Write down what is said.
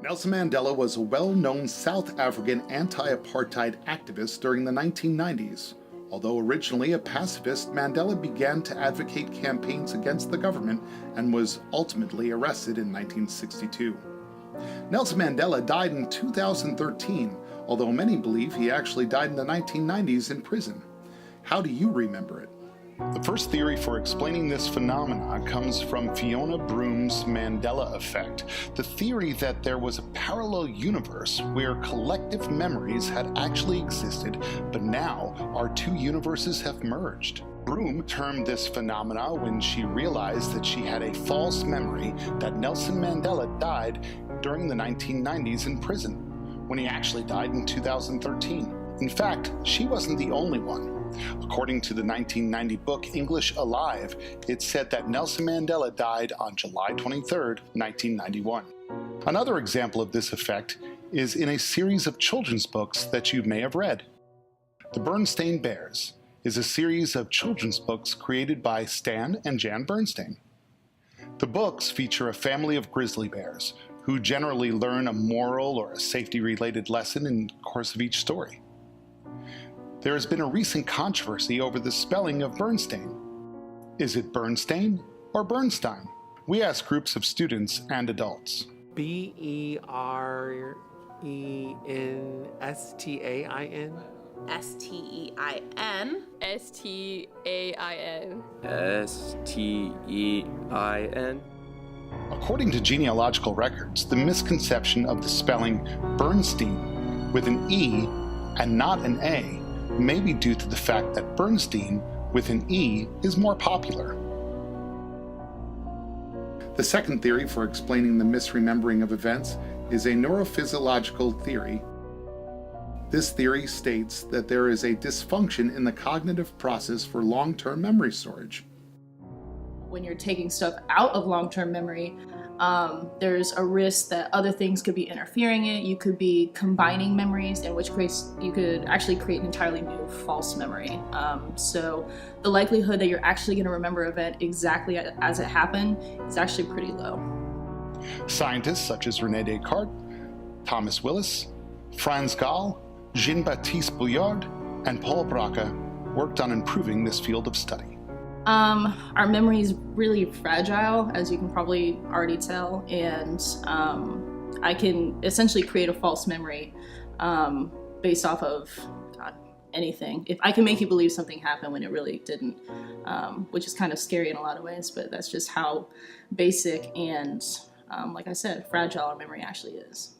Nelson Mandela was a well-known South African anti-apartheid activist during the 1990s. Although originally a pacifist, Mandela began to advocate campaigns against the government and was ultimately arrested in 1962. Nelson Mandela died in 2013, although many believe he actually died in the 1990s in prison. How do you remember it? The first theory for explaining this phenomenon comes from Fiona Broom's Mandela effect, the theory that there was a parallel universe where collective memories had actually existed, but now our two universes have merged. Broom termed this phenomena when she realized that she had a false memory that Nelson Mandela died during the 1990s in prison, when he actually died in 2013. In fact, she wasn't the only one. According to the 1990 book English Alive, it said that Nelson Mandela died on July 23, 1991. Another example of this effect is in a series of children's books that you may have read. The Bernstein Bears is a series of children's books created by Stan and Jan Bernstein. The books feature a family of grizzly bears who generally learn a moral or a safety-related lesson in the course of each story. There has been a recent controversy over the spelling of Bernstein. Is it Bernstein or Bernstein? We asked groups of students and adults. Bernstein. Stein. Stein. According to genealogical records, the misconception of the spelling Bernstein with an E and not an A may be due to the fact that Bernstein with an E is more popular. The second theory for explaining the misremembering of events is a neurophysiological theory. This theory states that there is a dysfunction in the cognitive process for long-term memory storage. When you're taking stuff out of long-term memory, there's a risk that other things could be interfering in it. You could be combining memories, in which case you could actually create an entirely new false memory. So the likelihood that you're actually going to remember an event exactly as it happened is actually pretty low. Scientists such as René Descartes, Thomas Willis, Franz Gall, Jean-Baptiste Bouillard, and Paul Braque worked on improving this field of study. Our memory is really fragile, as you can probably already tell, and I can essentially create a false memory based off of anything. If I can make you believe something happened when it really didn't, which is kind of scary in a lot of ways, but that's just how basic and, like I said, fragile our memory actually is.